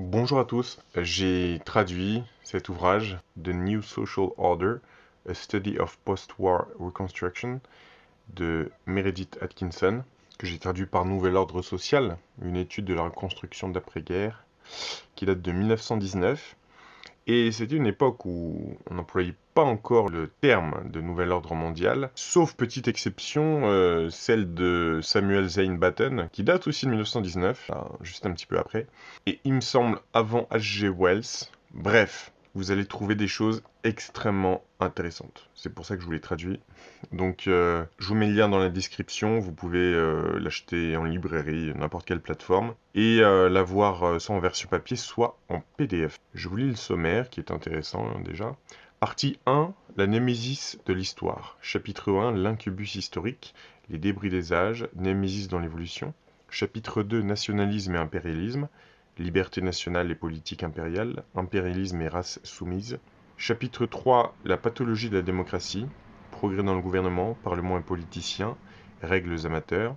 Bonjour à tous, j'ai traduit cet ouvrage, The New Social Order, A Study of Post-War Reconstruction, de Meredith Atkinson, que j'ai traduit par Nouvel Ordre Social, une étude de la reconstruction d'après-guerre, qui date de 1919. Et c'était une époque où on n'employait pas encore le terme de nouvel ordre mondial, sauf petite exception, celle de Samuel Zane Batten, qui date aussi de 1919, juste un petit peu après, et il me semble avant H.G. Wells. Bref, vous allez trouver des choses extrêmement intéressantes. C'est pour ça que je vous l'ai traduit. Donc, je vous mets le lien dans la description. Vous pouvez l'acheter en librairie, n'importe quelle plateforme, et l'avoir soit en version papier, soit en PDF. Je vous lis le sommaire, qui est intéressant déjà. Partie 1, la némésis de l'histoire. Chapitre 1, l'incubus historique, les débris des âges, némésis dans l'évolution. Chapitre 2, nationalisme et impérialisme, liberté nationale et politique impériale, impérialisme et race soumise. Chapitre 3, la pathologie de la démocratie, progrès dans le gouvernement, parlement et politiciens, règles amateurs.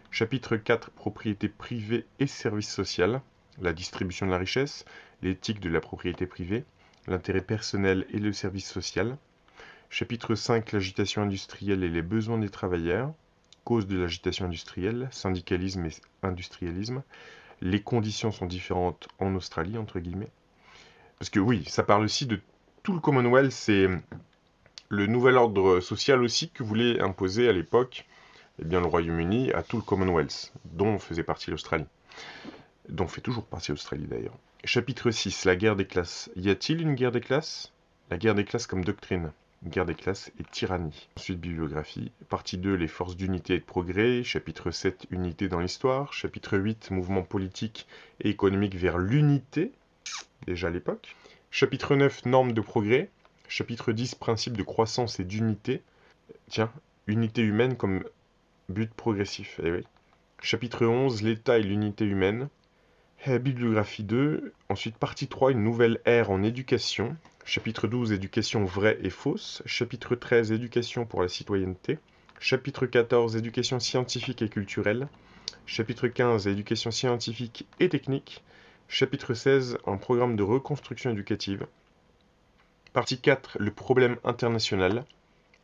Chapitre 4, propriété privée et services social, la distribution de la richesse, l'éthique de la propriété privée, l'intérêt personnel et le service social. Chapitre 5, l'agitation industrielle et les besoins des travailleurs, cause de l'agitation industrielle, syndicalisme et industrialisme. Les conditions sont différentes en Australie, entre guillemets. Parce que oui, ça parle aussi de tout le Commonwealth, c'est le nouvel ordre social aussi que voulait imposer à l'époque le Royaume-Uni à tout le Commonwealth, dont faisait partie l'Australie. Dont fait toujours partie l'Australie d'ailleurs. Chapitre 6, la guerre des classes. Y a-t-il une guerre des classes? La guerre des classes comme doctrine. Guerre des classes et tyrannie. Ensuite, bibliographie. Partie 2, les forces d'unité et de progrès. Chapitre 7, unité dans l'histoire. Chapitre 8, mouvement politique et économique vers l'unité, déjà à l'époque. Chapitre 9, normes de progrès. Chapitre 10, principes de croissance et d'unité. Tiens, unité humaine comme but progressif. Eh oui. Chapitre 11, l'état et l'unité humaine. Bibliographie 2. Ensuite, partie 3, une nouvelle ère en éducation. Chapitre 12, éducation vraie et fausse. Chapitre 13, éducation pour la citoyenneté. Chapitre 14, éducation scientifique et culturelle. Chapitre 15, éducation scientifique et technique. Chapitre 16, un programme de reconstruction éducative. Partie 4, le problème international.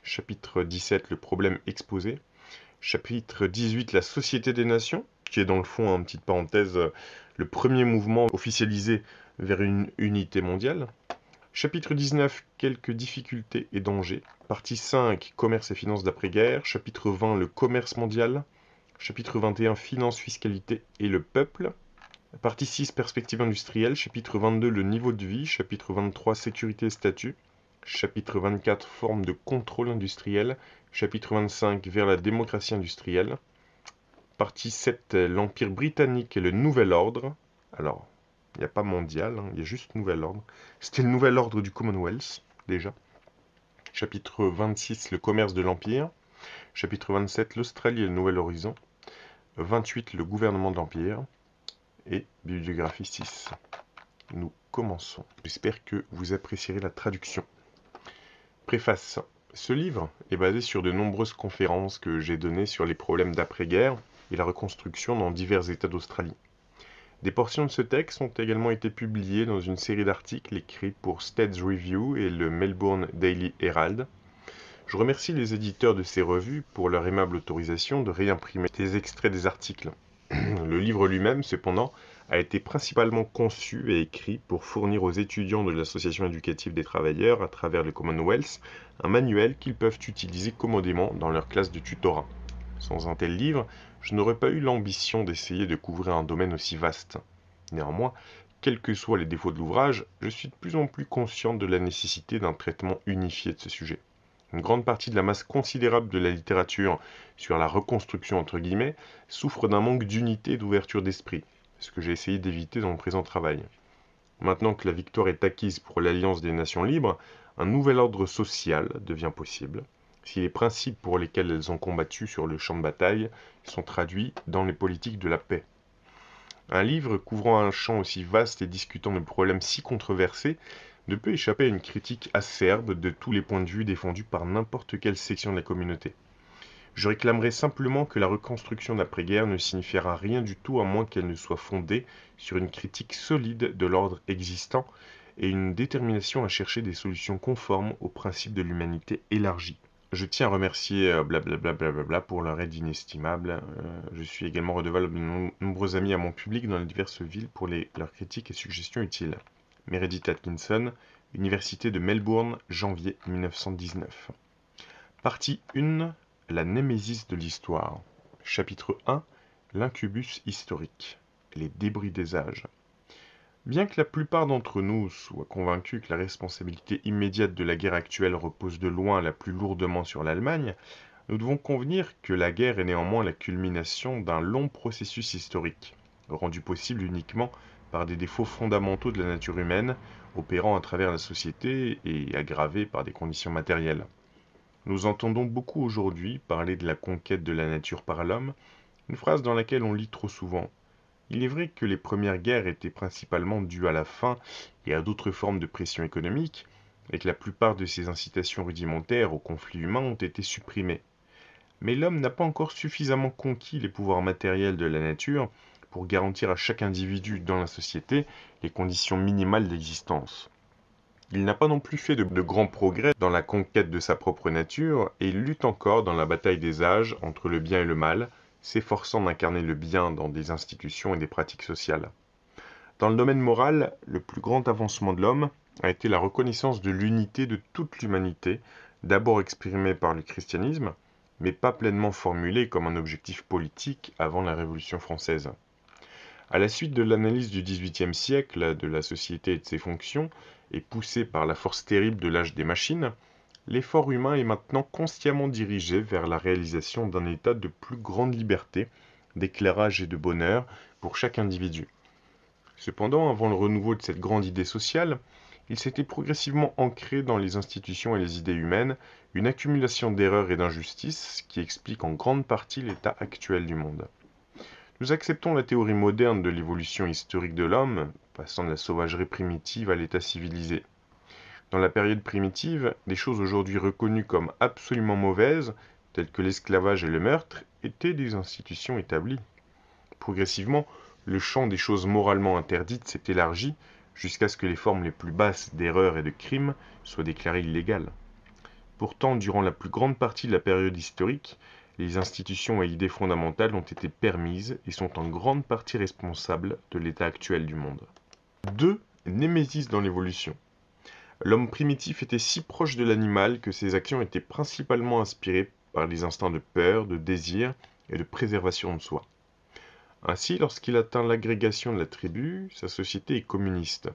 Chapitre 17, le problème exposé. Chapitre 18, la société des nations, qui est dans le fond, en petite parenthèse, le premier mouvement officialisé vers une unité mondiale. Chapitre 19, quelques difficultés et dangers. Partie 5, commerce et finances d'après-guerre. Chapitre 20, le commerce mondial. Chapitre 21, finances, fiscalité et le peuple. Partie 6, perspective industrielle. Chapitre 22, le niveau de vie. Chapitre 23, sécurité et statut. Chapitre 24, forme de contrôle industriel. Chapitre 25, vers la démocratie industrielle. Partie 7, l'Empire britannique et le Nouvel Ordre. Alors, il n'y a pas mondial, il y a juste Nouvel Ordre. C'était le Nouvel Ordre du Commonwealth, déjà. Chapitre 26, le commerce de l'Empire. Chapitre 27, l'Australie et le Nouvel Horizon. 28, le gouvernement de l'Empire. Et bibliographie 6. Nous commençons. J'espère que vous apprécierez la traduction. Préface. Ce livre est basé sur de nombreuses conférences que j'ai données sur les problèmes d'après-guerre et la reconstruction dans divers États d'Australie. Des portions de ce texte ont également été publiées dans une série d'articles écrits pour Stead's Review et le Melbourne Daily Herald. Je remercie les éditeurs de ces revues pour leur aimable autorisation de réimprimer des extraits des articles. Le livre lui-même, cependant, a été principalement conçu et écrit pour fournir aux étudiants de l'Association éducative des travailleurs à travers le Commonwealth un manuel qu'ils peuvent utiliser commodément dans leur classe de tutorat. Sans un tel livre, je n'aurais pas eu l'ambition d'essayer de couvrir un domaine aussi vaste. Néanmoins, quels que soient les défauts de l'ouvrage, je suis de plus en plus conscient de la nécessité d'un traitement unifié de ce sujet. Une grande partie de la masse considérable de la littérature sur la reconstruction entre guillemets souffre d'un manque d'unité et d'ouverture d'esprit, ce que j'ai essayé d'éviter dans le présent travail. Maintenant que la victoire est acquise pour l'Alliance des Nations libres, un nouvel ordre social devient possible, si les principes pour lesquels elles ont combattu sur le champ de bataille sont traduits dans les politiques de la paix. Un livre couvrant un champ aussi vaste et discutant de problèmes si controversés ne peut échapper à une critique acerbe de tous les points de vue défendus par n'importe quelle section de la communauté. Je réclamerai simplement que la reconstruction d'après-guerre ne signifiera rien du tout à moins qu'elle ne soit fondée sur une critique solide de l'ordre existant et une détermination à chercher des solutions conformes aux principes de l'humanité élargie. Je tiens à remercier blablabla pour leur aide inestimable. Je suis également redevable de nombreux amis à mon public dans les diverses villes pour leurs critiques et suggestions utiles. Meredith Atkinson, Université de Melbourne, janvier 1919. Partie 1. La némésis de l'histoire. Chapitre 1. L'incubus historique. Les débris des âges. Bien que la plupart d'entre nous soient convaincus que la responsabilité immédiate de la guerre actuelle repose de loin la plus lourdement sur l'Allemagne, nous devons convenir que la guerre est néanmoins la culmination d'un long processus historique, rendu possible uniquement par des défauts fondamentaux de la nature humaine, opérant à travers la société et aggravés par des conditions matérielles. Nous entendons beaucoup aujourd'hui parler de la conquête de la nature par l'homme, une phrase dans laquelle on lit trop souvent. Il est vrai que les premières guerres étaient principalement dues à la faim et à d'autres formes de pression économique, et que la plupart de ces incitations rudimentaires aux conflits humains ont été supprimées. Mais l'homme n'a pas encore suffisamment conquis les pouvoirs matériels de la nature pour garantir à chaque individu dans la société les conditions minimales d'existence. Il n'a pas non plus fait de grands progrès dans la conquête de sa propre nature et il lutte encore dans la bataille des âges entre le bien et le mal, s'efforçant d'incarner le bien dans des institutions et des pratiques sociales. Dans le domaine moral, le plus grand avancement de l'homme a été la reconnaissance de l'unité de toute l'humanité, d'abord exprimée par le christianisme, mais pas pleinement formulée comme un objectif politique avant la Révolution française. À la suite de l'analyse du XVIIIe siècle de la société et de ses fonctions, et poussée par la force terrible de l'âge des machines, l'effort humain est maintenant consciemment dirigé vers la réalisation d'un état de plus grande liberté, d'éclairage et de bonheur pour chaque individu. Cependant, avant le renouveau de cette grande idée sociale, il s'était progressivement ancré dans les institutions et les idées humaines une accumulation d'erreurs et d'injustices qui explique en grande partie l'état actuel du monde. Nous acceptons la théorie moderne de l'évolution historique de l'homme, passant de la sauvagerie primitive à l'état civilisé. Dans la période primitive, des choses aujourd'hui reconnues comme absolument mauvaises, telles que l'esclavage et le meurtre, étaient des institutions établies. Progressivement, le champ des choses moralement interdites s'est élargi jusqu'à ce que les formes les plus basses d'erreurs et de crimes soient déclarées illégales. Pourtant, durant la plus grande partie de la période historique, les institutions et idées fondamentales ont été permises et sont en grande partie responsables de l'état actuel du monde. 2. Némésis dans l'évolution. L'homme primitif était si proche de l'animal que ses actions étaient principalement inspirées par les instincts de peur, de désir et de préservation de soi. Ainsi, lorsqu'il atteint l'agrégation de la tribu, sa société est communiste,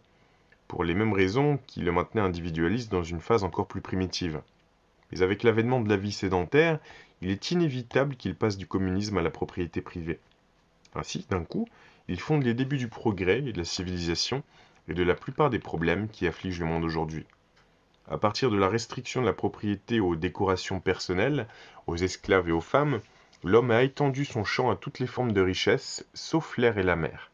pour les mêmes raisons qui le maintenaient individualiste dans une phase encore plus primitive. Mais avec l'avènement de la vie sédentaire, il est inévitable qu'il passe du communisme à la propriété privée. Ainsi, d'un coup, il fonde les débuts du progrès et de la civilisation et de la plupart des problèmes qui affligent le monde aujourd'hui. À partir de la restriction de la propriété aux décorations personnelles, aux esclaves et aux femmes, l'homme a étendu son champ à toutes les formes de richesse, sauf l'air et la mer.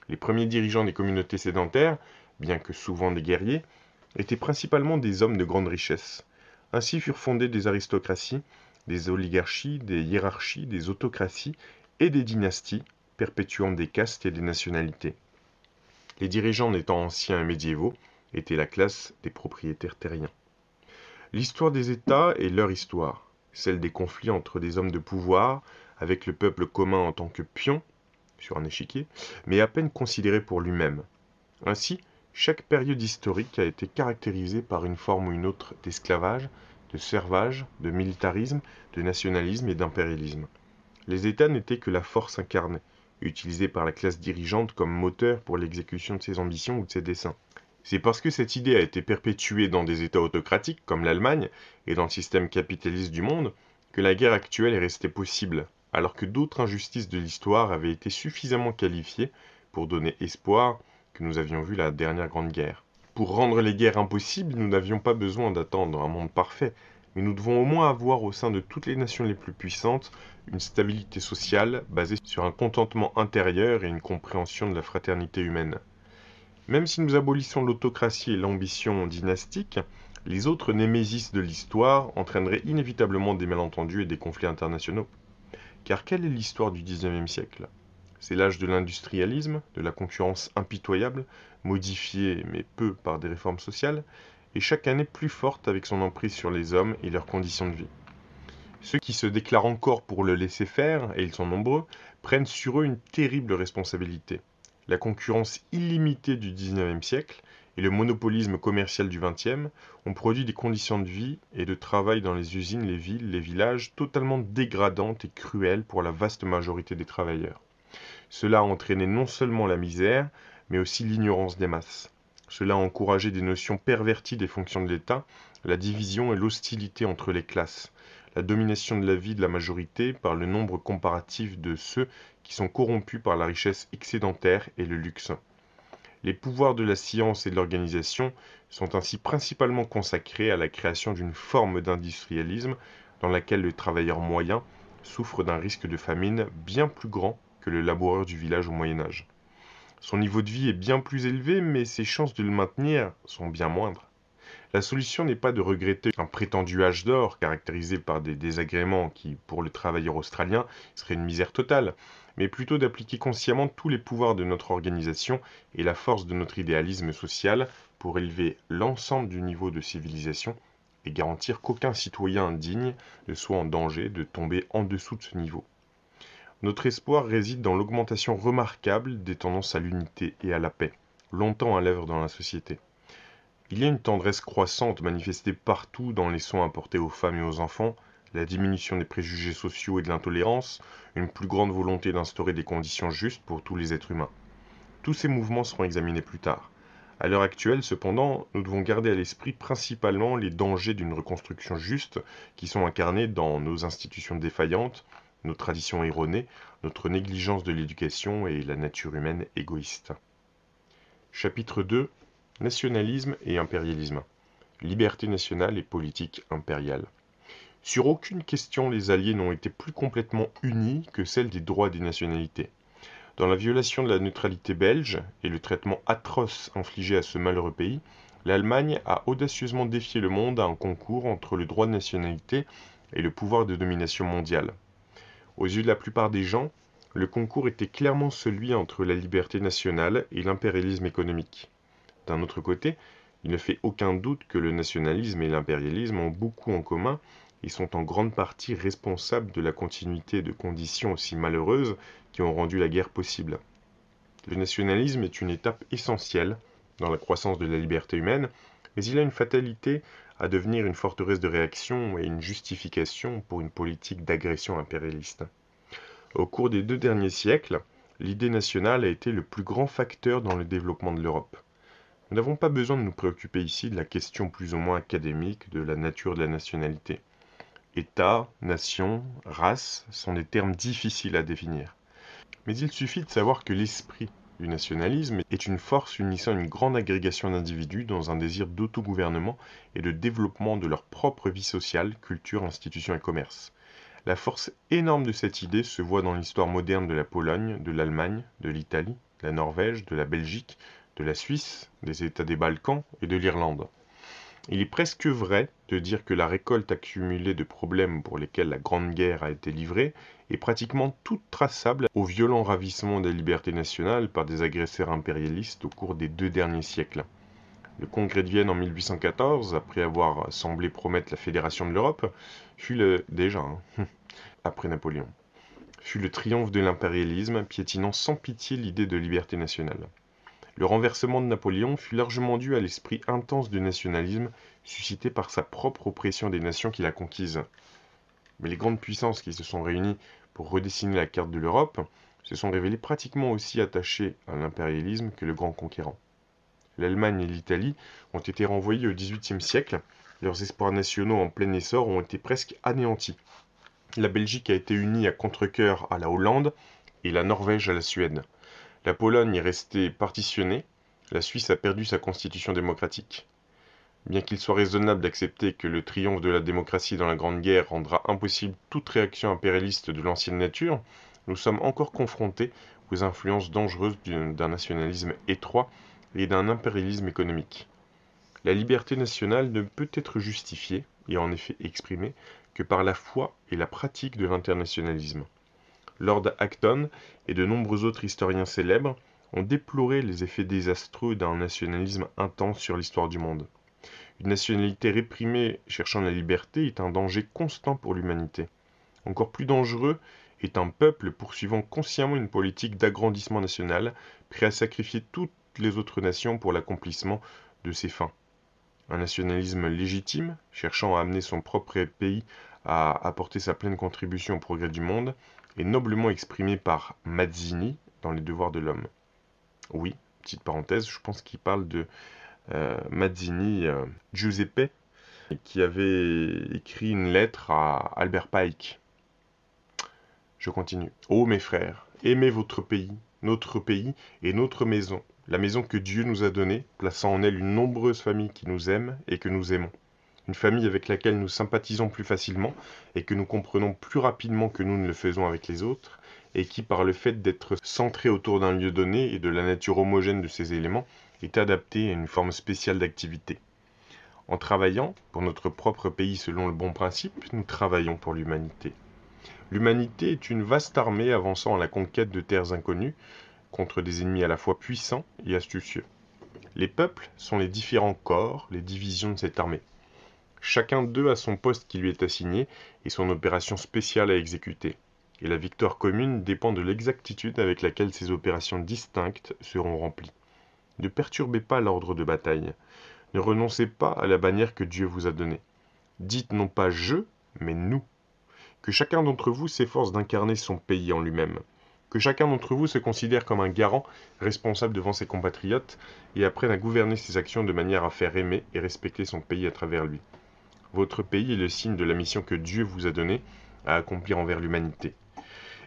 Les premiers dirigeants des communautés sédentaires, bien que souvent des guerriers, étaient principalement des hommes de grande richesse. Ainsi furent fondées des aristocraties, des oligarchies, des hiérarchies, des autocraties et des dynasties, perpétuant des castes et des nationalités. Les dirigeants n'étant anciens et médiévaux étaient la classe des propriétaires terriens. L'histoire des États est leur histoire, celle des conflits entre des hommes de pouvoir, avec le peuple commun en tant que pion, sur un échiquier, mais à peine considéré pour lui-même. Ainsi, chaque période historique a été caractérisée par une forme ou une autre d'esclavage, de servage, de militarisme, de nationalisme et d'impérialisme. Les États n'étaient que la force incarnée, utilisée par la classe dirigeante comme moteur pour l'exécution de ses ambitions ou de ses desseins. C'est parce que cette idée a été perpétuée dans des États autocratiques comme l'Allemagne et dans le système capitaliste du monde que la guerre actuelle est restée possible, alors que d'autres injustices de l'histoire avaient été suffisamment qualifiées pour donner espoir que nous avions vu la dernière grande guerre. Pour rendre les guerres impossibles, nous n'avions pas besoin d'attendre un monde parfait, mais nous devons au moins avoir au sein de toutes les nations les plus puissantes une stabilité sociale basée sur un contentement intérieur et une compréhension de la fraternité humaine. Même si nous abolissons l'autocratie et l'ambition dynastique, Les autres némésis de l'histoire entraîneraient inévitablement des malentendus et des conflits internationaux. Car quelle est l'histoire du XIXe siècle? C'est l'âge de l'industrialisme, de la concurrence impitoyable, modifiée mais peu par des réformes sociales, et chaque année plus forte avec son emprise sur les hommes et leurs conditions de vie. Ceux qui se déclarent encore pour le laisser faire, et ils sont nombreux, prennent sur eux une terrible responsabilité. La concurrence illimitée du XIXe siècle et le monopolisme commercial du XXe ont produit des conditions de vie et de travail dans les usines, les villes, les villages totalement dégradantes et cruelles pour la vaste majorité des travailleurs. Cela a entraîné non seulement la misère, mais aussi l'ignorance des masses. Cela a encouragé des notions perverties des fonctions de l'État, la division et l'hostilité entre les classes, la domination de la vie de la majorité par le nombre comparatif de ceux qui sont corrompus par la richesse excédentaire et le luxe. Les pouvoirs de la science et de l'organisation sont ainsi principalement consacrés à la création d'une forme d'industrialisme dans laquelle le travailleur moyen souffre d'un risque de famine bien plus grand que le laboureur du village au Moyen Âge. Son niveau de vie est bien plus élevé, mais ses chances de le maintenir sont bien moindres. La solution n'est pas de regretter un prétendu âge d'or caractérisé par des désagréments qui, pour le travailleur australien, serait une misère totale, mais plutôt d'appliquer consciemment tous les pouvoirs de notre organisation et la force de notre idéalisme social pour élever l'ensemble du niveau de civilisation et garantir qu'aucun citoyen indigne ne soit en danger de tomber en dessous de ce niveau. Notre espoir réside dans l'augmentation remarquable des tendances à l'unité et à la paix, longtemps à l'œuvre dans la société. Il y a une tendresse croissante manifestée partout dans les soins apportés aux femmes et aux enfants, la diminution des préjugés sociaux et de l'intolérance, une plus grande volonté d'instaurer des conditions justes pour tous les êtres humains. Tous ces mouvements seront examinés plus tard. À l'heure actuelle, cependant, nous devons garder à l'esprit principalement les dangers d'une reconstruction juste qui sont incarnés dans nos institutions défaillantes, nos traditions erronées, notre négligence de l'éducation et la nature humaine égoïste. Chapitre 2: Nationalisme et impérialisme. Liberté nationale et politique impériale. Sur aucune question les Alliés n'ont été plus complètement unis que celle des droits des nationalités. Dans la violation de la neutralité belge et le traitement atroce infligé à ce malheureux pays, l'Allemagne a audacieusement défié le monde à un concours entre le droit de nationalité et le pouvoir de domination mondiale. Aux yeux de la plupart des gens, le concours était clairement celui entre la liberté nationale et l'impérialisme économique. D'un autre côté, il ne fait aucun doute que le nationalisme et l'impérialisme ont beaucoup en commun et sont en grande partie responsables de la continuité de conditions aussi malheureuses qui ont rendu la guerre possible. Le nationalisme est une étape essentielle dans la croissance de la liberté humaine, mais il a une fatalité à devenir une forteresse de réaction et une justification pour une politique d'agression impérialiste. Au cours des 2 derniers siècles, l'idée nationale a été le plus grand facteur dans le développement de l'Europe. Nous n'avons pas besoin de nous préoccuper ici de la question plus ou moins académique de la nature de la nationalité. État, nation, race sont des termes difficiles à définir. Mais il suffit de savoir que l'esprit du nationalisme est une force unissant une grande agrégation d'individus dans un désir d'autogouvernement et de développement de leur propre vie sociale, culture, institutions et commerce. La force énorme de cette idée se voit dans l'histoire moderne de la Pologne, de l'Allemagne, de l'Italie, de la Norvège, de la Belgique, de la Suisse, des États des Balkans et de l'Irlande. Il est presque vrai de dire que la récolte accumulée de problèmes pour lesquels la Grande Guerre a été livrée est pratiquement toute traçable au violent ravissement des libertés nationales par des agresseurs impérialistes au cours des 2 derniers siècles. Le Congrès de Vienne en 1814, après avoir semblé promettre la fédération de l'Europe, fut après Napoléon, fut le triomphe de l'impérialisme, piétinant sans pitié l'idée de liberté nationale. Le renversement de Napoléon fut largement dû à l'esprit intense de nationalisme suscité par sa propre oppression des nations qu'il a conquises. Mais les grandes puissances qui se sont réunies pour redessiner la carte de l'Europe se sont révélées pratiquement aussi attachées à l'impérialisme que le grand conquérant. L'Allemagne et l'Italie ont été renvoyées au XVIIIe siècle, leurs espoirs nationaux en plein essor ont été presque anéantis. La Belgique a été unie à contre-cœur à la Hollande et la Norvège à la Suède. La Pologne est restée partitionnée, la Suisse a perdu sa constitution démocratique. Bien qu'il soit raisonnable d'accepter que le triomphe de la démocratie dans la Grande Guerre rendra impossible toute réaction impérialiste de l'ancienne nature, nous sommes encore confrontés aux influences dangereuses d'un nationalisme étroit et d'un impérialisme économique. La liberté nationale ne peut être justifiée, et en effet exprimée, que par la foi et la pratique de l'internationalisme. Lord Acton et de nombreux autres historiens célèbres ont déploré les effets désastreux d'un nationalisme intense sur l'histoire du monde. Une nationalité réprimée cherchant la liberté est un danger constant pour l'humanité. Encore plus dangereux est un peuple poursuivant consciemment une politique d'agrandissement national, prêt à sacrifier toutes les autres nations pour l'accomplissement de ses fins. Un nationalisme légitime, cherchant à amener son propre pays à apporter sa pleine contribution au progrès du monde, est noblement exprimé par Mazzini dans Les Devoirs de l'homme. Oui, petite parenthèse, je pense qu'il parle de Mazzini, Giuseppe, qui avait écrit une lettre à Albert Pike. Je continue. Ô mes frères, aimez votre pays, notre pays et notre maison, la maison que Dieu nous a donnée, plaçant en elle une nombreuse famille qui nous aime et que nous aimons. Une famille avec laquelle nous sympathisons plus facilement et que nous comprenons plus rapidement que nous ne le faisons avec les autres, et qui, par le fait d'être centrée autour d'un lieu donné et de la nature homogène de ses éléments, est adaptée à une forme spéciale d'activité. En travaillant pour notre propre pays selon le bon principe, nous travaillons pour l'humanité. L'humanité est une vaste armée avançant à la conquête de terres inconnues, contre des ennemis à la fois puissants et astucieux. Les peuples sont les différents corps, les divisions de cette armée. Chacun d'eux a son poste qui lui est assigné et son opération spéciale à exécuter. Et la victoire commune dépend de l'exactitude avec laquelle ces opérations distinctes seront remplies. Ne perturbez pas l'ordre de bataille. Ne renoncez pas à la bannière que Dieu vous a donnée. Dites non pas je, mais nous. Que chacun d'entre vous s'efforce d'incarner son pays en lui-même. Que chacun d'entre vous se considère comme un garant responsable devant ses compatriotes et apprenne à gouverner ses actions de manière à faire aimer et respecter son pays à travers lui. Votre pays est le signe de la mission que Dieu vous a donnée à accomplir envers l'humanité.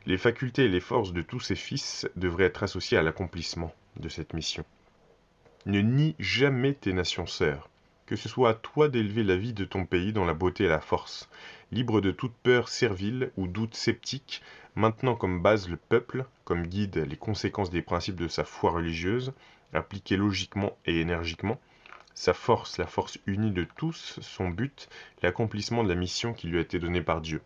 Les facultés et les forces de tous ses fils devraient être associées à l'accomplissement de cette mission. Ne nie jamais tes nations sœurs. Que ce soit à toi d'élever la vie de ton pays dans la beauté et la force, libre de toute peur servile ou doute sceptique, maintenant comme base le peuple, comme guide les conséquences des principes de sa foi religieuse, appliqués logiquement et énergiquement, sa force, la force unie de tous, son but, l'accomplissement de la mission qui lui a été donnée par Dieu.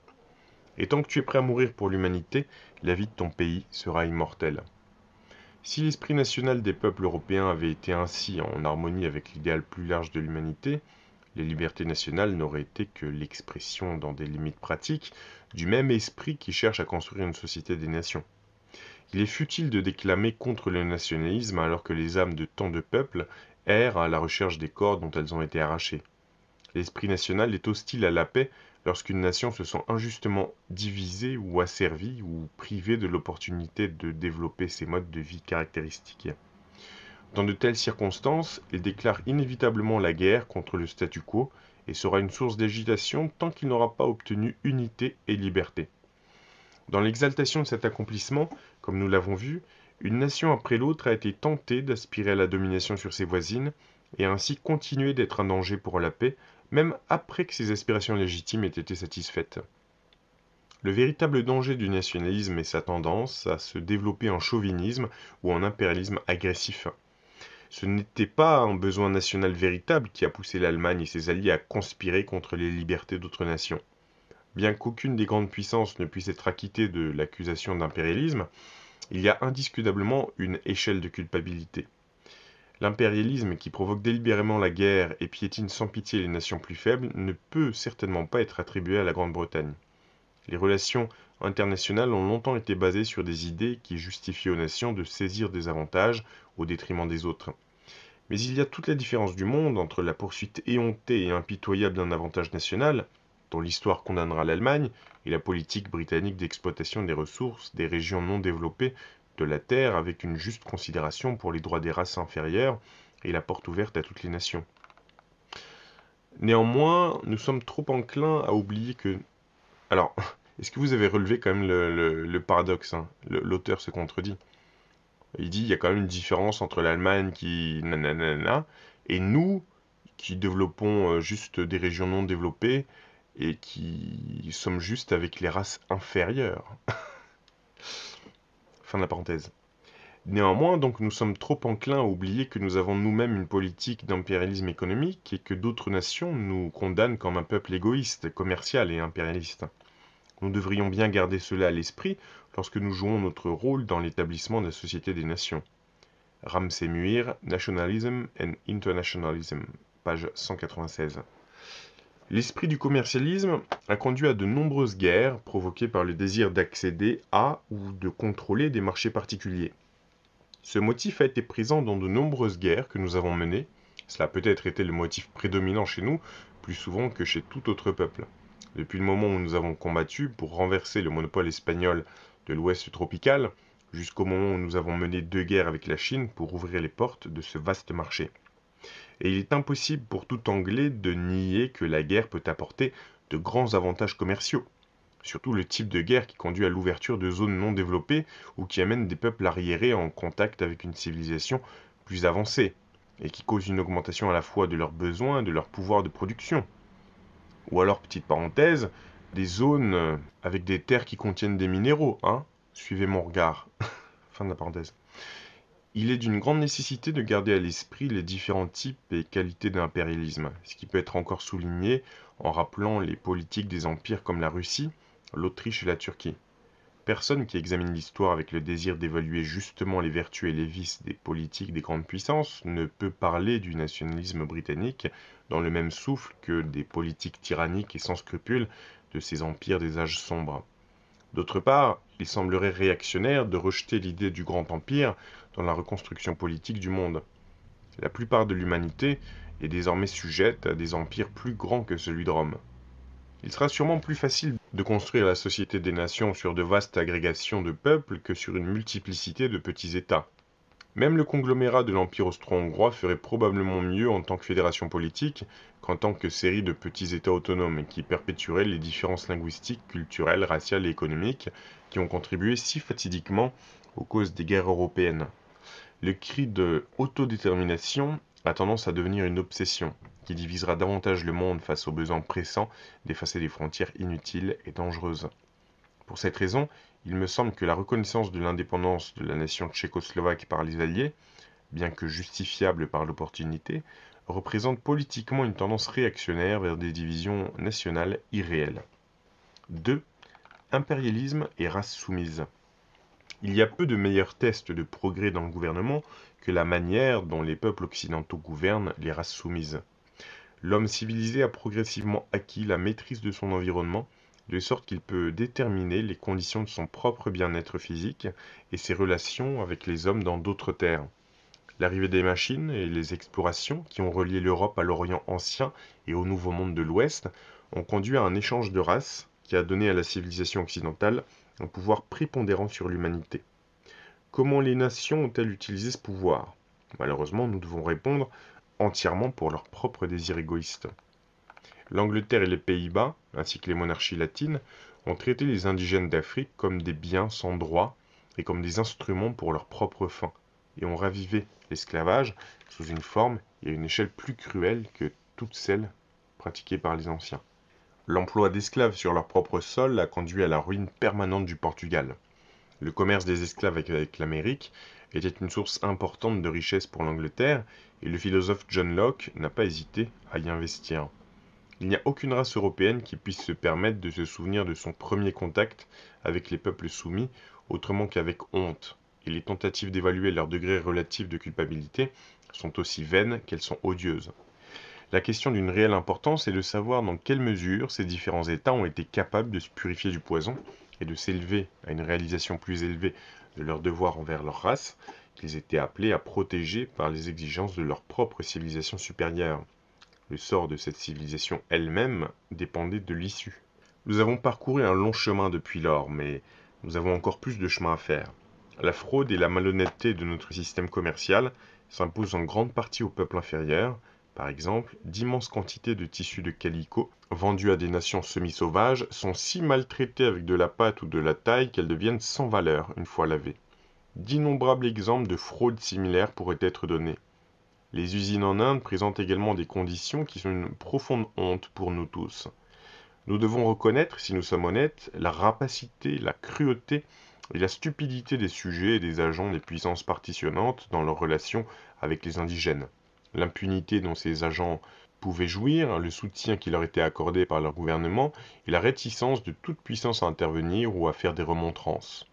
Et tant que tu es prêt à mourir pour l'humanité, la vie de ton pays sera immortelle. Si l'esprit national des peuples européens avait été ainsi en harmonie avec l'idéal plus large de l'humanité, les libertés nationales n'auraient été que l'expression, dans des limites pratiques, du même esprit qui cherche à construire une société des nations. Il est futile de déclamer contre le nationalisme alors que les âmes de tant de peuples errent à la recherche des corps dont elles ont été arrachées. L'esprit national est hostile à la paix lorsqu'une nation se sent injustement divisée ou asservie ou privée de l'opportunité de développer ses modes de vie caractéristiques. Dans de telles circonstances, il déclare inévitablement la guerre contre le statu quo et sera une source d'agitation tant qu'il n'aura pas obtenu unité et liberté. Dans l'exaltation de cet accomplissement, comme nous l'avons vu, une nation après l'autre a été tentée d'aspirer à la domination sur ses voisines et a ainsi continué d'être un danger pour la paix, même après que ses aspirations légitimes aient été satisfaites. Le véritable danger du nationalisme est sa tendance à se développer en chauvinisme ou en impérialisme agressif. Ce n'était pas un besoin national véritable qui a poussé l'Allemagne et ses alliés à conspirer contre les libertés d'autres nations. Bien qu'aucune des grandes puissances ne puisse être acquittée de l'accusation d'impérialisme, il y a indiscutablement une échelle de culpabilité. L'impérialisme qui provoque délibérément la guerre et piétine sans pitié les nations plus faibles ne peut certainement pas être attribué à la Grande-Bretagne. Les relations internationales ont longtemps été basées sur des idées qui justifient aux nations de saisir des avantages au détriment des autres. Mais il y a toute la différence du monde entre la poursuite éhontée et impitoyable d'un avantage national, dont l'histoire condamnera l'Allemagne, et la politique britannique d'exploitation des ressources des régions non développées de la Terre avec une juste considération pour les droits des races inférieures et la porte ouverte à toutes les nations. Néanmoins, nous sommes trop enclins à oublier que... Alors, est-ce que vous avez relevé quand même le paradoxe, hein? L'auteur se contredit. Il dit il y a quand même une différence entre l'Allemagne qui nanana et nous qui développons juste des régions non développées et qui sommes juste avec les races inférieures. Fin de la parenthèse. Néanmoins, donc, nous sommes trop enclins à oublier que nous avons nous-mêmes une politique d'impérialisme économique et que d'autres nations nous condamnent comme un peuple égoïste, commercial et impérialiste. Nous devrions bien garder cela à l'esprit lorsque nous jouons notre rôle dans l'établissement de la Société des Nations. Ramsay Muir, Nationalism and Internationalism, page 196. L'esprit du commercialisme a conduit à de nombreuses guerres provoquées par le désir d'accéder à ou de contrôler des marchés particuliers. Ce motif a été présent dans de nombreuses guerres que nous avons menées. Cela a peut-être été le motif prédominant chez nous, plus souvent que chez tout autre peuple. Depuis le moment où nous avons combattu pour renverser le monopole espagnol de l'Ouest tropical, jusqu'au moment où nous avons mené 2 guerres avec la Chine pour ouvrir les portes de ce vaste marché. Et il est impossible pour tout Anglais de nier que la guerre peut apporter de grands avantages commerciaux. Surtout le type de guerre qui conduit à l'ouverture de zones non développées ou qui amène des peuples arriérés en contact avec une civilisation plus avancée, et qui cause une augmentation à la fois de leurs besoins et de leur pouvoir de production. Ou alors, petite parenthèse, des zones avec des terres qui contiennent des minéraux, hein. Suivez mon regard. Fin de la parenthèse. Il est d'une grande nécessité de garder à l'esprit les différents types et qualités d'impérialisme, ce qui peut être encore souligné en rappelant les politiques des empires comme la Russie, l'Autriche et la Turquie. Personne qui examine l'histoire avec le désir d'évaluer justement les vertus et les vices des politiques des grandes puissances ne peut parler du nationalisme britannique dans le même souffle que des politiques tyranniques et sans scrupules de ces empires des âges sombres. D'autre part, il semblerait réactionnaire de rejeter l'idée du grand empire dans la reconstruction politique du monde. La plupart de l'humanité est désormais sujette à des empires plus grands que celui de Rome. Il sera sûrement plus facile de construire la société des nations sur de vastes agrégations de peuples que sur une multiplicité de petits États. Même le conglomérat de l'Empire austro-hongrois ferait probablement mieux en tant que fédération politique qu'en tant que série de petits États autonomes qui perpétueraient les différences linguistiques, culturelles, raciales et économiques qui ont contribué si fatidiquement aux causes des guerres européennes. Le cri de autodétermination a tendance à devenir une obsession qui divisera davantage le monde face au besoin pressant d'effacer des frontières inutiles et dangereuses. Pour cette raison, il me semble que la reconnaissance de l'indépendance de la nation tchécoslovaque par les Alliés, bien que justifiable par l'opportunité, représente politiquement une tendance réactionnaire vers des divisions nationales irréelles. 2. Impérialisme et race soumise. Il y a peu de meilleurs tests de progrès dans le gouvernement que la manière dont les peuples occidentaux gouvernent les races soumises. L'homme civilisé a progressivement acquis la maîtrise de son environnement, de sorte qu'il peut déterminer les conditions de son propre bien-être physique et ses relations avec les hommes dans d'autres terres. L'arrivée des machines et les explorations qui ont relié l'Europe à l'Orient ancien et au Nouveau Monde de l'Ouest ont conduit à un échange de races qui a donné à la civilisation occidentale un pouvoir prépondérant sur l'humanité. Comment les nations ont-elles utilisé ce pouvoir? Malheureusement, nous devons répondre entièrement pour leurs propres désirs égoïstes. L'Angleterre et les Pays-Bas, ainsi que les monarchies latines, ont traité les indigènes d'Afrique comme des biens sans droit et comme des instruments pour leurs propres fins, et ont ravivé l'esclavage sous une forme et à une échelle plus cruelle que toutes celles pratiquées par les anciens. L'emploi d'esclaves sur leur propre sol a conduit à la ruine permanente du Portugal. Le commerce des esclaves avec l'Amérique était une source importante de richesse pour l'Angleterre, et le philosophe John Locke n'a pas hésité à y investir. Il n'y a aucune race européenne qui puisse se permettre de se souvenir de son premier contact avec les peuples soumis autrement qu'avec honte, et les tentatives d'évaluer leur degré relatif de culpabilité sont aussi vaines qu'elles sont odieuses. La question d'une réelle importance est de savoir dans quelle mesure ces différents États ont été capables de se purifier du poison et de s'élever à une réalisation plus élevée de leurs devoirs envers leur race, qu'ils étaient appelés à protéger par les exigences de leur propre civilisation supérieure. Le sort de cette civilisation elle-même dépendait de l'issue. Nous avons parcouru un long chemin depuis lors, mais nous avons encore plus de chemin à faire. La fraude et la malhonnêteté de notre système commercial s'imposent en grande partie aux peuples inférieurs. Par exemple, d'immenses quantités de tissus de calicot vendus à des nations semi-sauvages sont si maltraités avec de la pâte ou de la taille qu'elles deviennent sans valeur une fois lavées. D'innombrables exemples de fraudes similaires pourraient être donnés. Les usines en Inde présentent également des conditions qui sont une profonde honte pour nous tous. Nous devons reconnaître, si nous sommes honnêtes, la rapacité, la cruauté et la stupidité des sujets et des agents des puissances partitionnantes dans leurs relations avec les indigènes. L'impunité dont ces agents pouvaient jouir, le soutien qui leur était accordé par leur gouvernement et la réticence de toute puissance à intervenir ou à faire des remontrances.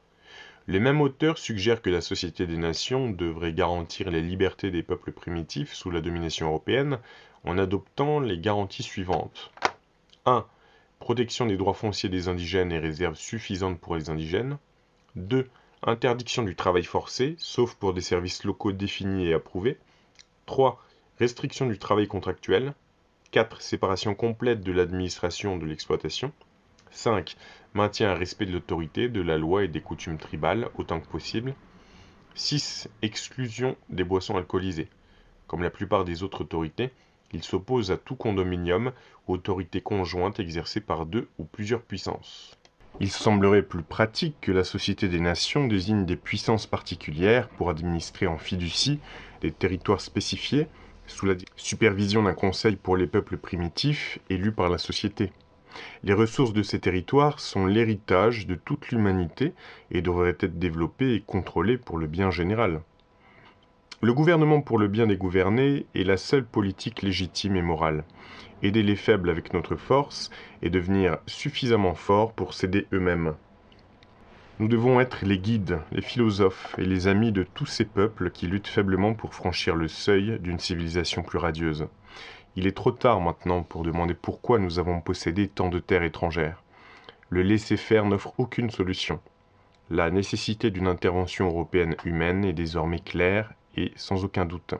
Les mêmes auteurs suggèrent que la Société des Nations devrait garantir les libertés des peuples primitifs sous la domination européenne en adoptant les garanties suivantes. 1. Protection des droits fonciers des indigènes et réserves suffisantes pour les indigènes. 2. Interdiction du travail forcé, sauf pour des services locaux définis et approuvés. 3. Restriction du travail contractuel. 4. Séparation complète de l'administration de l'exploitation. 5. Maintien et respect de l'autorité, de la loi et des coutumes tribales autant que possible. 6. Exclusion des boissons alcoolisées. Comme la plupart des autres autorités, il s'oppose à tout condominium ou autorité conjointe exercée par deux ou plusieurs puissances. Il semblerait plus pratique que la Société des Nations désigne des puissances particulières pour administrer en fiducie des territoires spécifiés sous la supervision d'un conseil pour les peuples primitifs élu par la société. Les ressources de ces territoires sont l'héritage de toute l'humanité et devraient être développées et contrôlées pour le bien général. Le gouvernement pour le bien des gouvernés est la seule politique légitime et morale. Aider les faibles avec notre force et devenir suffisamment forts pour s'aider eux-mêmes. Nous devons être les guides, les philosophes et les amis de tous ces peuples qui luttent faiblement pour franchir le seuil d'une civilisation plus radieuse. Il est trop tard maintenant pour demander pourquoi nous avons possédé tant de terres étrangères. Le laisser-faire n'offre aucune solution. La nécessité d'une intervention européenne humaine est désormais claire et sans aucun doute.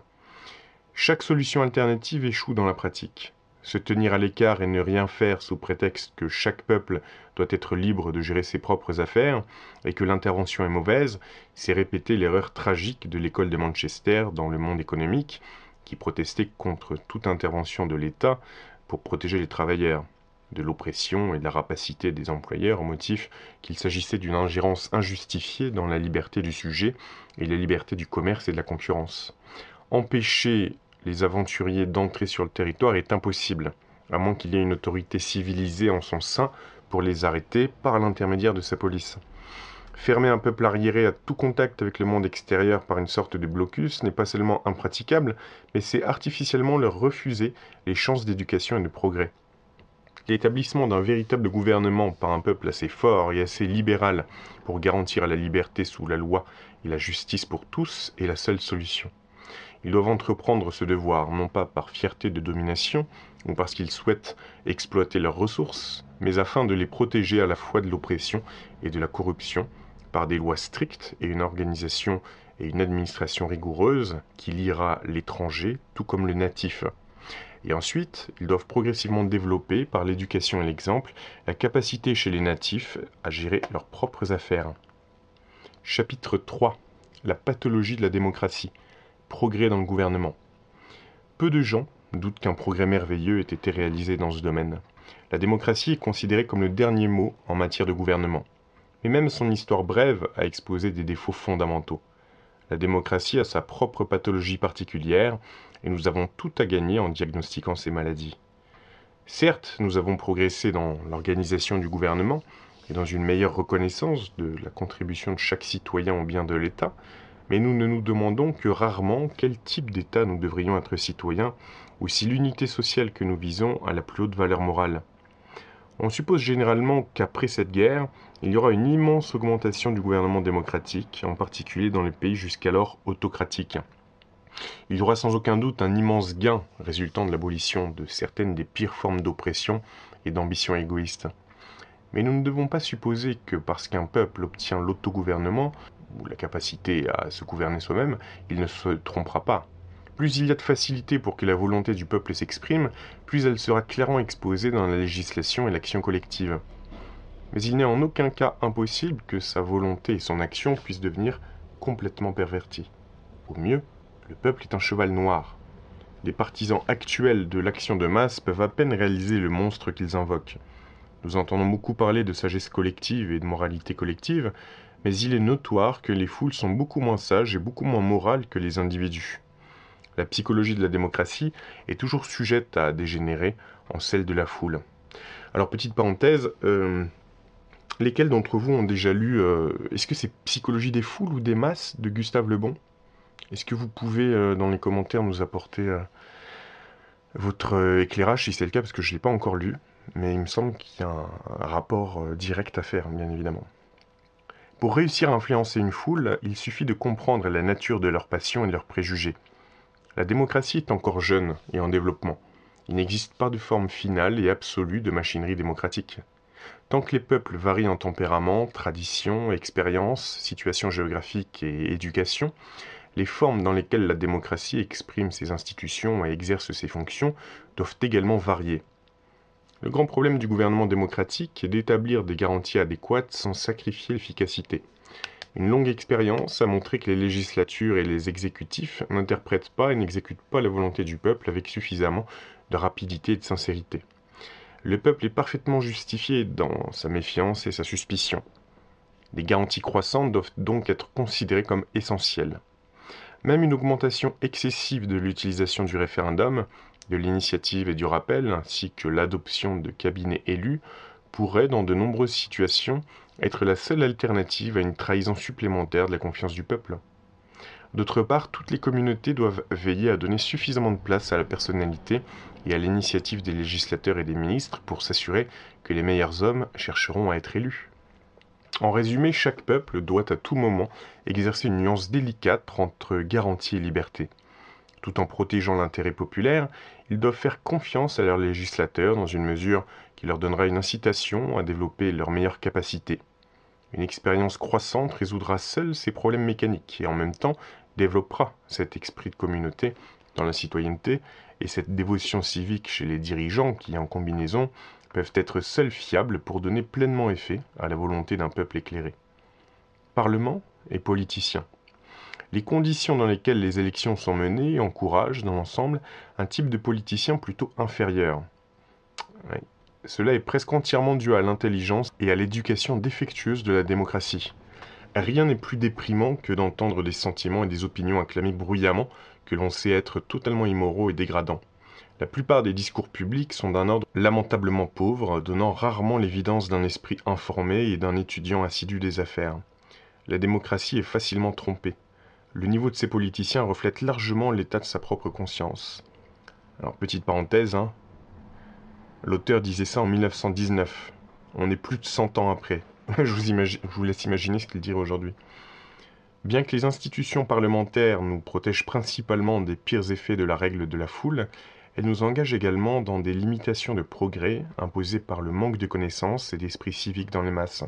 Chaque solution alternative échoue dans la pratique. Se tenir à l'écart et ne rien faire sous prétexte que chaque peuple doit être libre de gérer ses propres affaires et que l'intervention est mauvaise, c'est répéter l'erreur tragique de l'école de Manchester dans le monde économique, qui protestait contre toute intervention de l'État pour protéger les travailleurs, de l'oppression et de la rapacité des employeurs au motif qu'il s'agissait d'une ingérence injustifiée dans la liberté du sujet et la liberté du commerce et de la concurrence. Empêcher les aventuriers d'entrer sur le territoire est impossible, à moins qu'il y ait une autorité civilisée en son sein pour les arrêter par l'intermédiaire de sa police. Fermer un peuple arriéré à tout contact avec le monde extérieur par une sorte de blocus n'est pas seulement impraticable, mais c'est artificiellement leur refuser les chances d'éducation et de progrès. L'établissement d'un véritable gouvernement par un peuple assez fort et assez libéral pour garantir la liberté sous la loi et la justice pour tous est la seule solution. Ils doivent entreprendre ce devoir, non pas par fierté de domination, ou parce qu'ils souhaitent exploiter leurs ressources, mais afin de les protéger à la fois de l'oppression et de la corruption, par des lois strictes et une organisation et une administration rigoureuse qui liera l'étranger tout comme le natif. Et ensuite, ils doivent progressivement développer, par l'éducation et l'exemple, la capacité chez les natifs à gérer leurs propres affaires. Chapitre 3. La pathologie de la démocratie. Progrès dans le gouvernement. Peu de gens doutent qu'un progrès merveilleux ait été réalisé dans ce domaine. La démocratie est considérée comme le dernier mot en matière de gouvernement. Mais même son histoire brève a exposé des défauts fondamentaux. La démocratie a sa propre pathologie particulière et nous avons tout à gagner en diagnostiquant ces maladies. Certes, nous avons progressé dans l'organisation du gouvernement et dans une meilleure reconnaissance de la contribution de chaque citoyen au bien de l'État, mais nous ne nous demandons que rarement quel type d'État nous devrions être citoyens ou si l'unité sociale que nous visons a la plus haute valeur morale. On suppose généralement qu'après cette guerre, il y aura une immense augmentation du gouvernement démocratique, en particulier dans les pays jusqu'alors autocratiques. Il y aura sans aucun doute un immense gain résultant de l'abolition de certaines des pires formes d'oppression et d'ambition égoïste. Mais nous ne devons pas supposer que parce qu'un peuple obtient l'autogouvernement, ou la capacité à se gouverner soi-même, il ne se trompera pas. Plus il y a de facilité pour que la volonté du peuple s'exprime, plus elle sera clairement exposée dans la législation et l'action collective. Mais il n'est en aucun cas impossible que sa volonté et son action puissent devenir complètement perverties. Au mieux, le peuple est un cheval noir. Les partisans actuels de l'action de masse peuvent à peine réaliser le monstre qu'ils invoquent. Nous entendons beaucoup parler de sagesse collective et de moralité collective, mais il est notoire que les foules sont beaucoup moins sages et beaucoup moins morales que les individus. La psychologie de la démocratie est toujours sujette à dégénérer en celle de la foule. Alors, petite parenthèse, Lesquels d'entre vous ont déjà lu est-ce que c'est Psychologie des foules ou des masses de Gustave Le Bon? Est-ce que vous pouvez dans les commentaires nous apporter votre éclairage si c'est le cas, parce que je ne l'ai pas encore lu, mais il me semble qu'il y a un rapport direct à faire, bien évidemment. Pour réussir à influencer une foule, il suffit de comprendre la nature de leurs passions et de leurs préjugés. La démocratie est encore jeune et en développement. Il n'existe pas de forme finale et absolue de machinerie démocratique. Tant que les peuples varient en tempérament, tradition, expérience, situation géographique et éducation, les formes dans lesquelles la démocratie exprime ses institutions et exerce ses fonctions doivent également varier. Le grand problème du gouvernement démocratique est d'établir des garanties adéquates sans sacrifier l'efficacité. Une longue expérience a montré que les législatures et les exécutifs n'interprètent pas et n'exécutent pas la volonté du peuple avec suffisamment de rapidité et de sincérité. Le peuple est parfaitement justifié dans sa méfiance et sa suspicion. Des garanties croissantes doivent donc être considérées comme essentielles. Même une augmentation excessive de l'utilisation du référendum, de l'initiative et du rappel, ainsi que l'adoption de cabinets élus, pourrait, dans de nombreuses situations, être la seule alternative à une trahison supplémentaire de la confiance du peuple. D'autre part, toutes les communautés doivent veiller à donner suffisamment de place à la personnalité et à l'initiative des législateurs et des ministres pour s'assurer que les meilleurs hommes chercheront à être élus. En résumé, chaque peuple doit à tout moment exercer une nuance délicate entre garantie et liberté. Tout en protégeant l'intérêt populaire, ils doivent faire confiance à leurs législateurs dans une mesure qui leur donnera une incitation à développer leurs meilleures capacités. Une expérience croissante résoudra seule ces problèmes mécaniques et en même temps développera cet esprit de communauté dans la citoyenneté et cette dévotion civique chez les dirigeants qui, en combinaison, peuvent être seuls fiables pour donner pleinement effet à la volonté d'un peuple éclairé. Parlement et politiciens. Les conditions dans lesquelles les élections sont menées encouragent, dans l'ensemble, un type de politicien plutôt inférieur. Oui. Cela est presque entièrement dû à l'intelligence et à l'éducation défectueuse de la démocratie. Rien n'est plus déprimant que d'entendre des sentiments et des opinions acclamés bruyamment que l'on sait être totalement immoraux et dégradants. La plupart des discours publics sont d'un ordre lamentablement pauvre, donnant rarement l'évidence d'un esprit informé et d'un étudiant assidu des affaires. La démocratie est facilement trompée. Le niveau de ces politiciens reflète largement l'état de sa propre conscience. Alors, petite parenthèse, l'auteur disait ça en 1919. On est plus de 100 ans après. Je vous laisse imaginer ce qu'il dirait aujourd'hui. Bien que les institutions parlementaires nous protègent principalement des pires effets de la règle de la foule, elles nous engagent également dans des limitations de progrès imposées par le manque de connaissances et d'esprit civique dans les masses.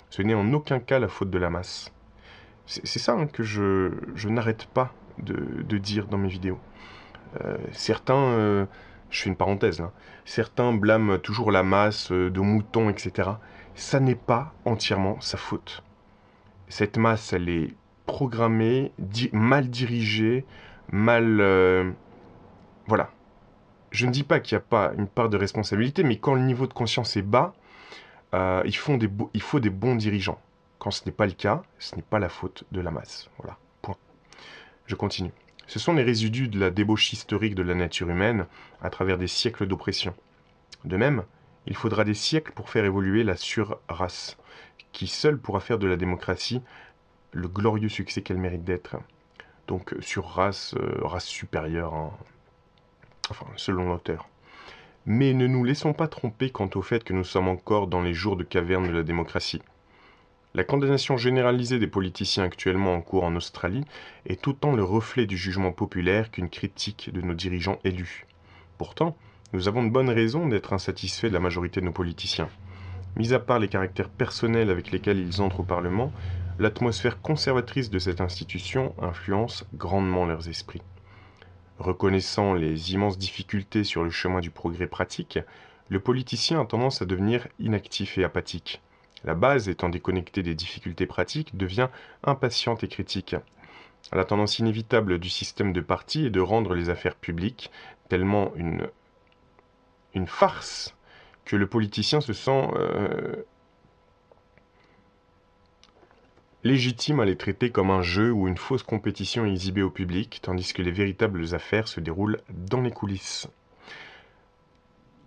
Ce n'est en aucun cas la faute de la masse. C'est ça que je n'arrête pas de dire dans mes vidéos. Certains, je fais une parenthèse là, certains blâment toujours la masse de moutons, etc. Ça n'est pas entièrement sa faute. Cette masse, elle est programmée, mal dirigée, mal... voilà. Je ne dis pas qu'il n'y a pas une part de responsabilité, mais quand le niveau de conscience est bas, il faut des bons dirigeants. Quand ce n'est pas le cas, ce n'est pas la faute de la masse. Voilà, point. Je continue. Ce sont les résidus de la débauche historique de la nature humaine à travers des siècles d'oppression. De même, il faudra des siècles pour faire évoluer la surrace, qui seule pourra faire de la démocratie le glorieux succès qu'elle mérite d'être. Donc surrace, race supérieure, enfin selon l'auteur. Mais ne nous laissons pas tromper quant au fait que nous sommes encore dans les jours de caverne de la démocratie. La condamnation généralisée des politiciens actuellement en cours en Australie est autant le reflet du jugement populaire qu'une critique de nos dirigeants élus. Pourtant, nous avons de bonnes raisons d'être insatisfaits de la majorité de nos politiciens. Mis à part les caractères personnels avec lesquels ils entrent au Parlement, l'atmosphère conservatrice de cette institution influence grandement leurs esprits. Reconnaissant les immenses difficultés sur le chemin du progrès pratique, le politicien a tendance à devenir inactif et apathique. La base, étant déconnectée des difficultés pratiques, devient impatiente et critique. La tendance inévitable du système de parti est de rendre les affaires publiques tellement une farce que le politicien se sent légitime à les traiter comme un jeu ou une fausse compétition exhibée au public, tandis que les véritables affaires se déroulent dans les coulisses.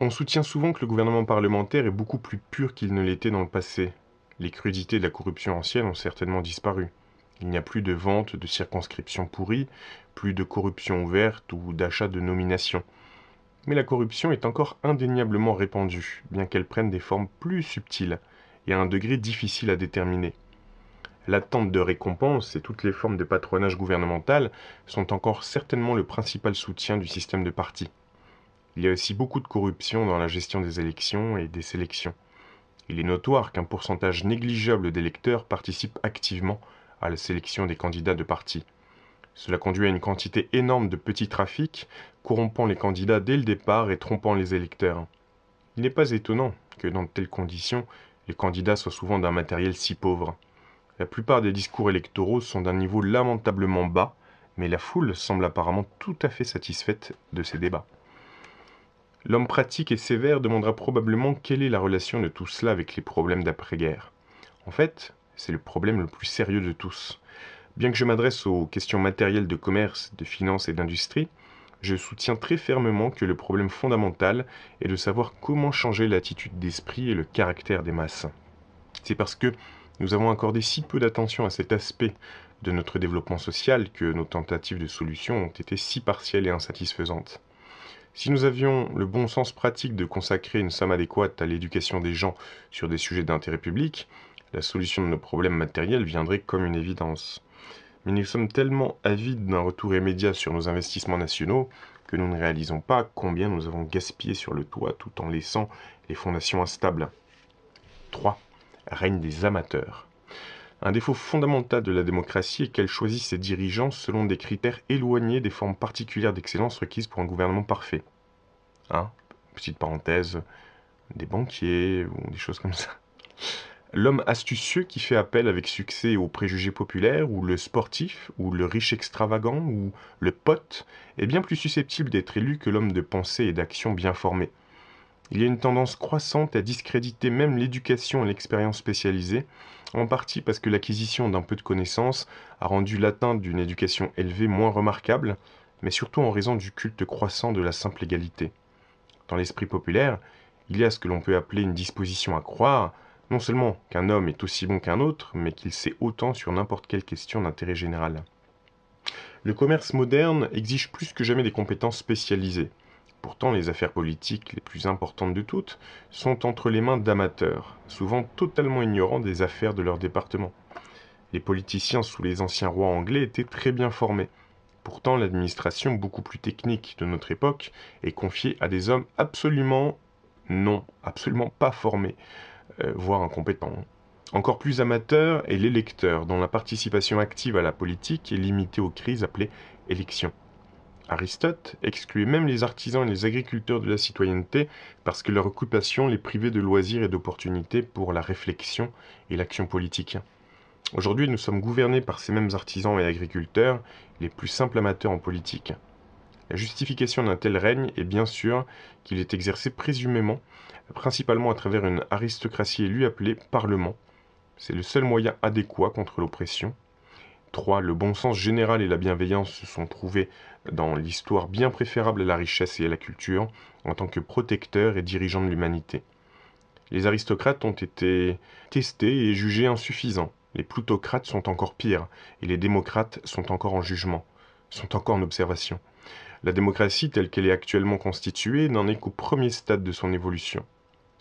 On soutient souvent que le gouvernement parlementaire est beaucoup plus pur qu'il ne l'était dans le passé. Les crudités de la corruption ancienne ont certainement disparu. Il n'y a plus de vente de circonscriptions pourries, plus de corruption ouverte ou d'achat de nominations. Mais la corruption est encore indéniablement répandue, bien qu'elle prenne des formes plus subtiles et à un degré difficile à déterminer. L'attente de récompenses et toutes les formes de patronage gouvernemental sont encore certainement le principal soutien du système de partis. Il y a aussi beaucoup de corruption dans la gestion des élections et des sélections. Il est notoire qu'un pourcentage négligeable d'électeurs participe activement à la sélection des candidats de partis. Cela conduit à une quantité énorme de petits trafics, corrompant les candidats dès le départ et trompant les électeurs. Il n'est pas étonnant que dans de telles conditions, les candidats soient souvent d'un matériel si pauvre. La plupart des discours électoraux sont d'un niveau lamentablement bas, mais la foule semble apparemment tout à fait satisfaite de ces débats. L'homme pratique et sévère demandera probablement quelle est la relation de tout cela avec les problèmes d'après-guerre. En fait, c'est le problème le plus sérieux de tous. Bien que je m'adresse aux questions matérielles de commerce, de finance et d'industrie, je soutiens très fermement que le problème fondamental est de savoir comment changer l'attitude d'esprit et le caractère des masses. C'est parce que nous avons accordé si peu d'attention à cet aspect de notre développement social que nos tentatives de solution ont été si partielles et insatisfaisantes. Si nous avions le bon sens pratique de consacrer une somme adéquate à l'éducation des gens sur des sujets d'intérêt public, la solution de nos problèmes matériels viendrait comme une évidence. Mais nous sommes tellement avides d'un retour immédiat sur nos investissements nationaux que nous ne réalisons pas combien nous avons gaspillé sur le toit tout en laissant les fondations instables. 3. Règne des amateurs. Un défaut fondamental de la démocratie est qu'elle choisit ses dirigeants selon des critères éloignés des formes particulières d'excellence requises pour un gouvernement parfait. Petite parenthèse, des banquiers ou des choses comme ça. L'homme astucieux qui fait appel avec succès aux préjugés populaires, ou le sportif, ou le riche extravagant, ou le pote, est bien plus susceptible d'être élu que l'homme de pensée et d'action bien formé. Il y a une tendance croissante à discréditer même l'éducation et l'expérience spécialisée, en partie parce que l'acquisition d'un peu de connaissances a rendu l'atteinte d'une éducation élevée moins remarquable, mais surtout en raison du culte croissant de la simple égalité. Dans l'esprit populaire, il y a ce que l'on peut appeler une disposition à croire, non seulement qu'un homme est aussi bon qu'un autre, mais qu'il sait autant sur n'importe quelle question d'intérêt général. Le commerce moderne exige plus que jamais des compétences spécialisées. Pourtant, les affaires politiques les plus importantes de toutes sont entre les mains d'amateurs, souvent totalement ignorants des affaires de leur département. Les politiciens sous les anciens rois anglais étaient très bien formés. Pourtant, l'administration beaucoup plus technique de notre époque est confiée à des hommes absolument pas formés, voire incompétents. Encore plus amateur est l'électeur, dont la participation active à la politique est limitée aux crises appelées élections. Aristote excluait même les artisans et les agriculteurs de la citoyenneté parce que leur occupation les privait de loisirs et d'opportunités pour la réflexion et l'action politique. Aujourd'hui, nous sommes gouvernés par ces mêmes artisans et agriculteurs, les plus simples amateurs en politique. La justification d'un tel règne est bien sûr qu'il est exercé présumément, principalement à travers une aristocratie élue appelée Parlement. C'est le seul moyen adéquat contre l'oppression. 3. Le bon sens général et la bienveillance se sont trouvés dans l'histoire bien préférables à la richesse et à la culture en tant que protecteurs et dirigeants de l'humanité. Les aristocrates ont été testés et jugés insuffisants. Les plutocrates sont encore pires et les démocrates sont encore en jugement, sont encore en observation. La démocratie telle qu'elle est actuellement constituée n'en est qu'au premier stade de son évolution.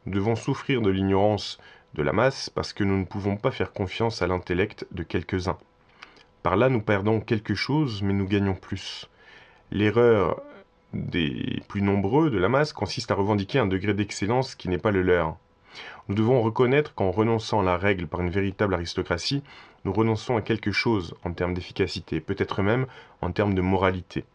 Nous devons souffrir de l'ignorance de la masse parce que nous ne pouvons pas faire confiance à l'intellect de quelques-uns. Par là, nous perdons quelque chose, mais nous gagnons plus. L'erreur des plus nombreux de la masse consiste à revendiquer un degré d'excellence qui n'est pas le leur. Nous devons reconnaître qu'en renonçant à la règle par une véritable aristocratie, nous renonçons à quelque chose en termes d'efficacité, peut-être même en termes de moralité.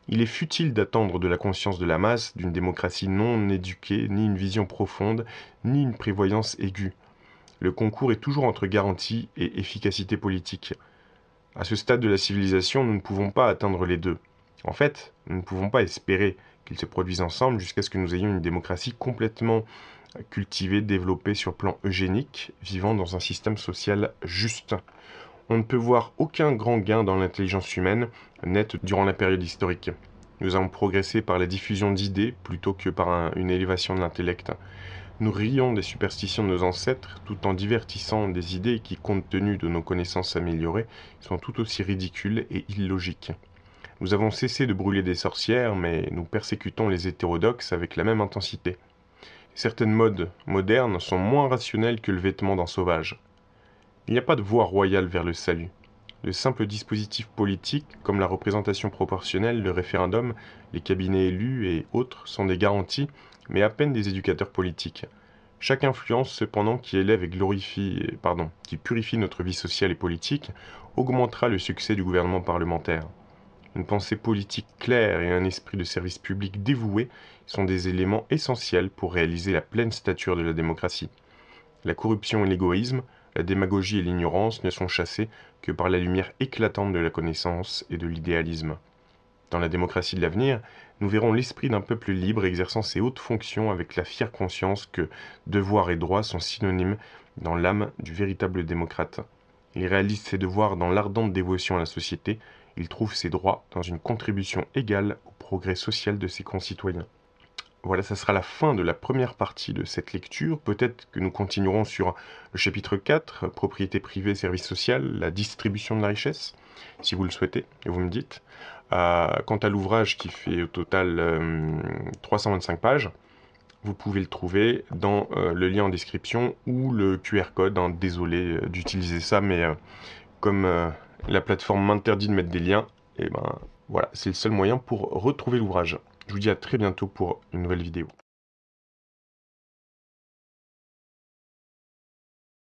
Il est futile d'attendre de la conscience de la masse, d'une démocratie non éduquée, ni une vision profonde, ni une prévoyance aiguë. Le concours est toujours entre garantie et efficacité politique. À ce stade de la civilisation, nous ne pouvons pas atteindre les deux. En fait, nous ne pouvons pas espérer qu'ils se produisent ensemble jusqu'à ce que nous ayons une démocratie complètement cultivée, développée sur plan eugénique, vivant dans un système social juste. On ne peut voir aucun grand gain dans l'intelligence humaine net durant la période historique. Nous avons progressé par la diffusion d'idées plutôt que par une élévation de l'intellect. Nous rions des superstitions de nos ancêtres tout en divertissant des idées qui, compte tenu de nos connaissances améliorées, sont tout aussi ridicules et illogiques. Nous avons cessé de brûler des sorcières, mais nous persécutons les hétérodoxes avec la même intensité. Certaines modes modernes sont moins rationnelles que le vêtement d'un sauvage. Il n'y a pas de voie royale vers le salut. De simples dispositifs politiques, comme la représentation proportionnelle, le référendum, les cabinets élus et autres, sont des garanties, mais à peine des éducateurs politiques. Chaque influence, cependant, qui élève et qui purifie notre vie sociale et politique, augmentera le succès du gouvernement parlementaire. Une pensée politique claire et un esprit de service public dévoué sont des éléments essentiels pour réaliser la pleine stature de la démocratie. La corruption et l'égoïsme, la démagogie et l'ignorance ne sont chassés que par la lumière éclatante de la connaissance et de l'idéalisme. Dans la démocratie de l'avenir, nous verrons l'esprit d'un peuple libre exerçant ses hautes fonctions avec la fière conscience que devoirs et droits sont synonymes dans l'âme du véritable démocrate. Il réalise ses devoirs dans l'ardente dévotion à la société, il trouve ses droits dans une contribution égale au progrès social de ses concitoyens. Voilà, ça sera la fin de la première partie de cette lecture. Peut-être que nous continuerons sur le chapitre 4, propriété privée, service social, la distribution de la richesse, si vous le souhaitez, et vous me dites. Quant à l'ouvrage qui fait au total 325 pages, vous pouvez le trouver dans le lien en description ou le QR code. Hein. Désolé d'utiliser ça, mais comme la plateforme m'interdit de mettre des liens, et ben voilà, c'est le seul moyen pour retrouver l'ouvrage. Je vous dis à très bientôt pour une nouvelle vidéo.